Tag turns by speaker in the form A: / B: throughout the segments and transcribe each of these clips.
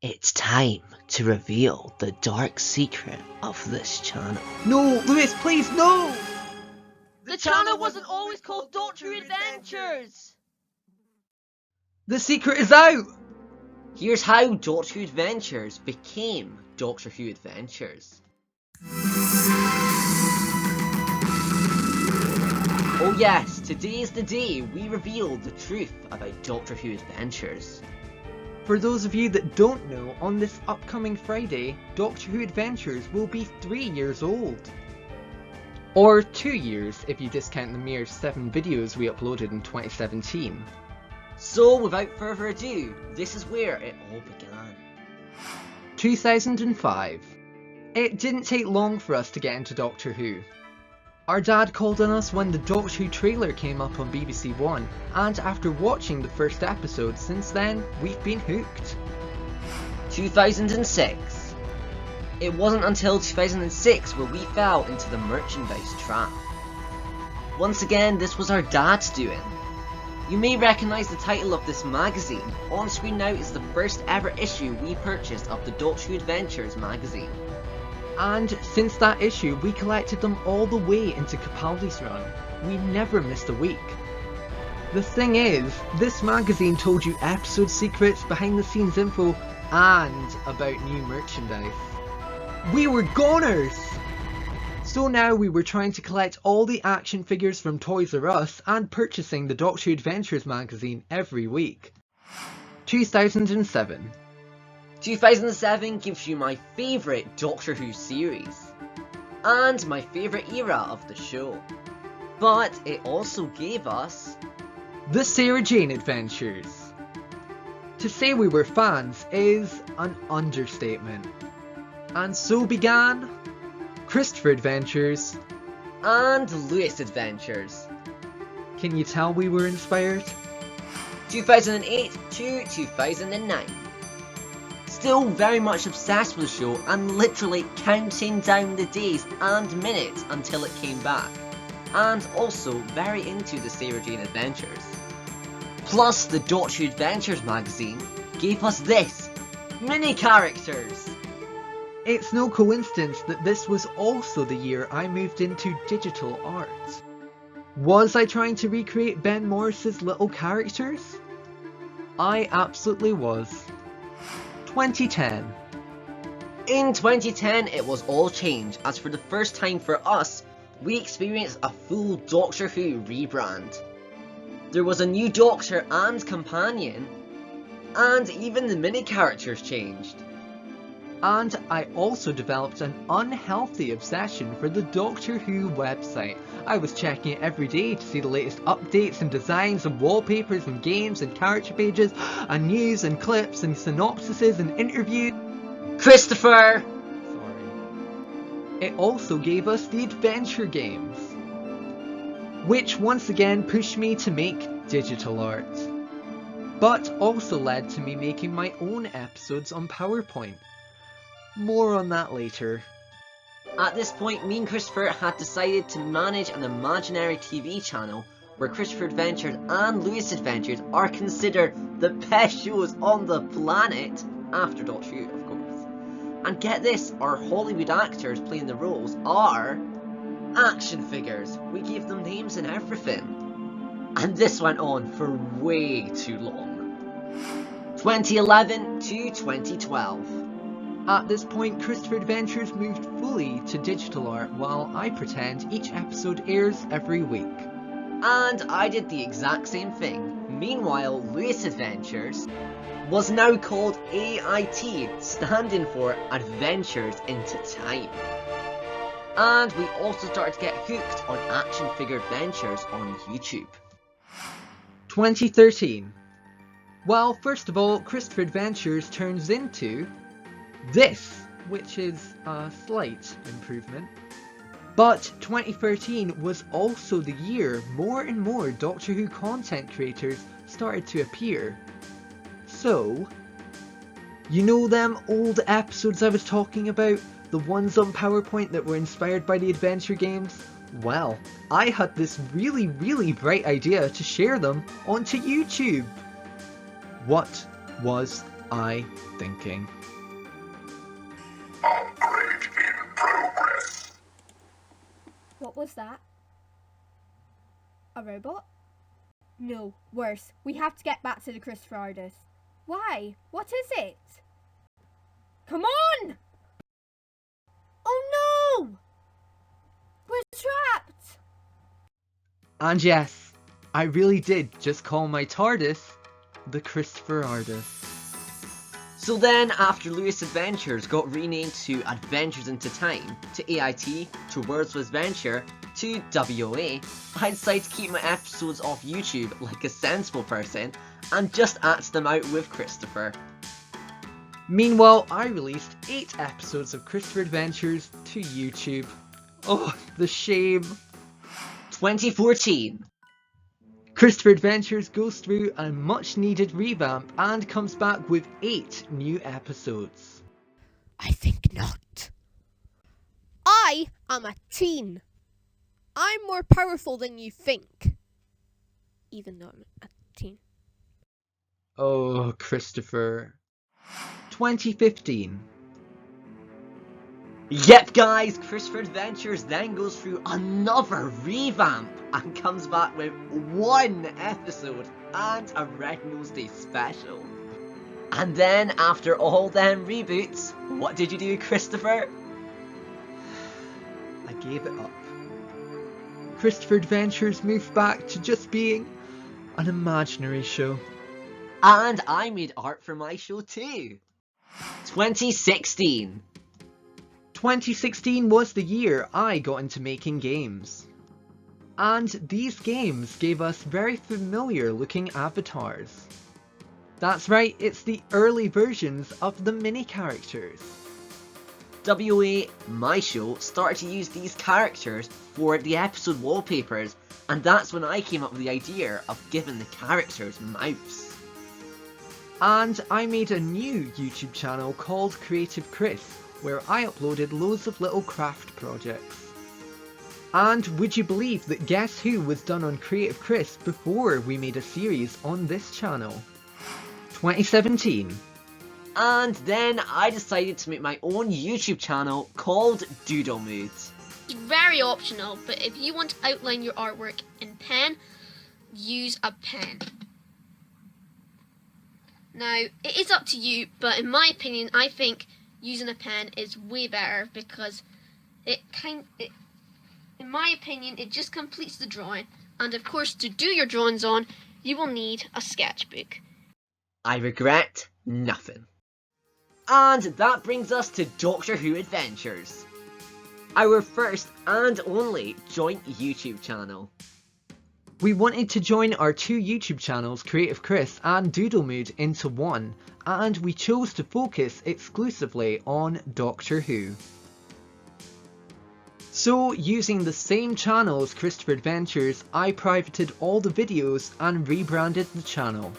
A: It's time to reveal the dark secret of this channel.
B: No, Lewis, please, no!
C: The channel wasn't always called Doctor Who Adventures!
B: The secret is out!
A: Here's how Doctor Who Adventures became Doctor Who Adventures. Oh yes, today is the day we reveal the truth about Doctor Who Adventures.
B: For those of you that don't know, on this upcoming Friday, Doctor Who Adventures will be 3 years old. Or 2 years if you discount the mere 7 videos we uploaded in 2017.
A: So without further ado, this is where it all began.
B: 2005. It didn't take long for us to get into Doctor Who. Our dad called on us when the Doctor Who trailer came up on BBC One, and after watching the first episode since then, we've been hooked.
A: 2006. It wasn't until 2006 where we fell into the merchandise trap. Once again, this was our dad's doing. You may recognise the title of this magazine. On screen now is the first ever issue we purchased of the Doctor Who Adventures magazine.
B: And since that issue, we collected them all the way into Capaldi's run. We never missed a week. The thing is, this magazine told you episode secrets, behind the scenes info, and about new merchandise. We were goners! So now we were trying to collect all the action figures from Toys R Us and purchasing the Doctor Who Adventures magazine every week. 2007.
A: 2007 gives you my favourite Doctor Who series, and my favourite era of the show. But it also gave us
B: the Sarah Jane Adventures. To say we were fans is an understatement. And so began Christopher Adventures
A: and Lewis Adventures.
B: Can you tell we were inspired?
A: 2008 to 2009. Still very much obsessed with the show and literally counting down the days and minutes until it came back. And also very into the Sarah Jane Adventures. Plus the Doctor Who Adventures magazine gave us this, mini characters.
B: It's no coincidence that this was also the year I moved into digital art. Was I trying to recreate Ben Morris's little characters? I absolutely was. 2010.
A: In 2010 it was all change, as for the first time for us, we experienced a full Doctor Who rebrand. There was a new Doctor and companion, and even the mini characters changed.
B: And I also developed an unhealthy obsession for the Doctor Who website. I was checking it every day to see the latest updates and designs and wallpapers and games and character pages and news and clips and synopsises and interviews.
A: Christopher!
B: Sorry. It also gave us the adventure games, which once again pushed me to make digital art, but also led to me making my own episodes on PowerPoint. More on that later.
A: At this point, me and Christopher had decided to manage an imaginary TV channel where Christopher Adventures and Lewis Adventures are considered the best shows on the planet, after Doctor Who, of course. And get this, our Hollywood actors playing the roles are action figures. We gave them names and everything. And this went on for way too long. 2011 to 2012.
B: At this point, Christopher Adventures moved fully to digital art, while I pretend each episode airs every week.
A: And I did the exact same thing. Meanwhile, Lewis Adventures was now called AIT, standing for Adventures into Time. And we also started to get hooked on action figure adventures on YouTube.
B: 2013. Well, first of all, Christopher Adventures turns into this, which is a slight improvement. But 2013 was also the year more and more Doctor Who content creators started to appear. So, you know them old episodes I was talking about? The ones on PowerPoint that were inspired by the adventure games? Well, I had this really bright idea to share them onto YouTube. What was I thinking?
D: Upgrade in progress.
E: What was that? A robot? No, worse. We have to get back to the Christopher artist. Why? What is it? Come on! Oh no! We're trapped!
B: And yes, I really did just call my TARDIS the Christopher artist.
A: So then, after Lewis Adventures got renamed to Adventures into Time, to AIT, to Worlds of Adventure, to WOA, I decided to keep my episodes off YouTube like a sensible person, and just act them out with Christopher.
B: Meanwhile, I released 8 episodes of Christopher Adventures to YouTube. Oh, the shame.
A: 2014.
B: Christopher Adventures goes through a much needed revamp and comes back with 8 new episodes.
E: I think not. I am a teen. I'm more powerful than you think. Even though I'm a teen.
B: Oh, Christopher. 2015.
A: Yep guys, Christopher Adventures then goes through another revamp and comes back with 1 episode and a Red Nose Day special. And then after all them reboots, what did you do, Christopher?
B: I gave it up. Christopher Adventures moved back to just being an imaginary show.
A: And I made art for my show too. 2016.
B: 2016 was the year I got into making games. And these games gave us very familiar looking avatars. That's right, it's the early versions of the mini characters.
A: WA, my show, started to use these characters for the episode wallpapers, and that's when I came up with the idea of giving the characters mouths.
B: And I made a new YouTube channel called Creative Chris, where I uploaded loads of little craft projects. And would you believe that Guess Who was done on Creative Chris before we made a series on this channel? 2017.
A: And then I decided to make my own YouTube channel called Doodle Mood.
C: It's very optional, but if you want to outline your artwork in pen, use a pen. Now, it is up to you, but in my opinion, I think using a pen is way better because in my opinion, it just completes the drawing. And of course, to do your drawings on, you will need a sketchbook.
A: I regret nothing. And that brings us to Doctor Who Adventures, our first and only joint YouTube channel.
B: We wanted to join our 2 YouTube channels, Creative Chris and Doodle Mood, into one, and we chose to focus exclusively on Doctor Who. So, using the same channel as Christopher Adventures, I privated all the videos and rebranded the channel.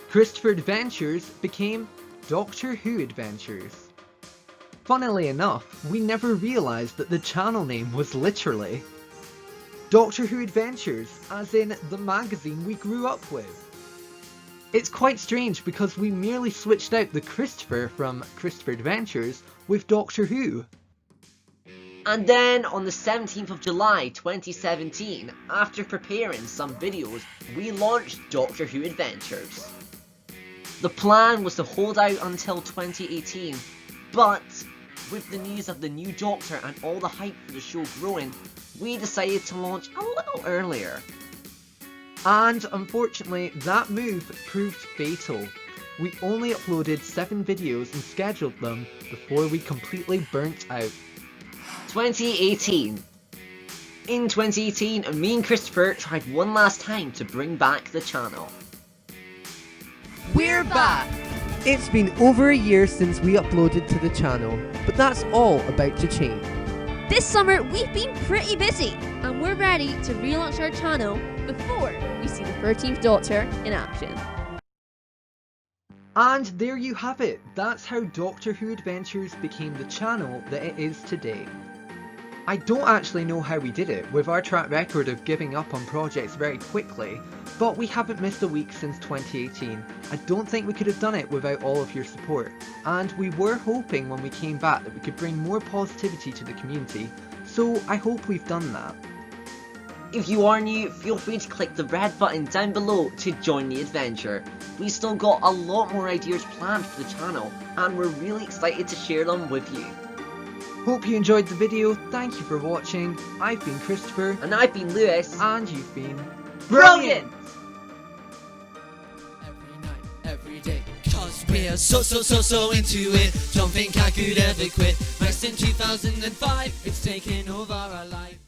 B: Christopher Adventures became Doctor Who Adventures. Funnily enough, we never realised that the channel name was literally Doctor Who Adventures, as in the magazine we grew up with. It's quite strange because we merely switched out the Christopher from Christopher Adventures with Doctor Who.
A: And then on the 17th of July 2017, after preparing some videos, we launched Doctor Who Adventures. The plan was to hold out until 2018, but with the news of the new Doctor and all the hype for the show growing, we decided to launch a little earlier.
B: And unfortunately, that move proved fatal. We only uploaded 7 videos and scheduled them before we completely burnt out.
A: 2018. In 2018, me and Christopher tried one last time to bring back the channel.
F: We're back! It's been over a year since we uploaded to the channel, but that's all about to change.
G: This summer we've been pretty busy, and we're ready to relaunch our channel before we see the 13th Doctor in action.
B: And there you have it, that's how Doctor Who Adventures became the channel that it is today. I don't actually know how we did it, with our track record of giving up on projects very quickly, but we haven't missed a week since 2018. I don't think we could have done it without all of your support, and we were hoping when we came back that we could bring more positivity to the community, so I hope we've done that.
A: If you are new, feel free to click the red button down below to join the adventure. We've still got a lot more ideas planned for the channel, and we're really excited to share them with you.
B: Hope you enjoyed the video, thank you for watching, I've been Christopher,
A: And I've been Lewis.
B: and you've been
A: Brilliant!
H: Every night, every day, cause we're so into it. Don't think I could ever quit. Rest in 2005, it's taken over our life.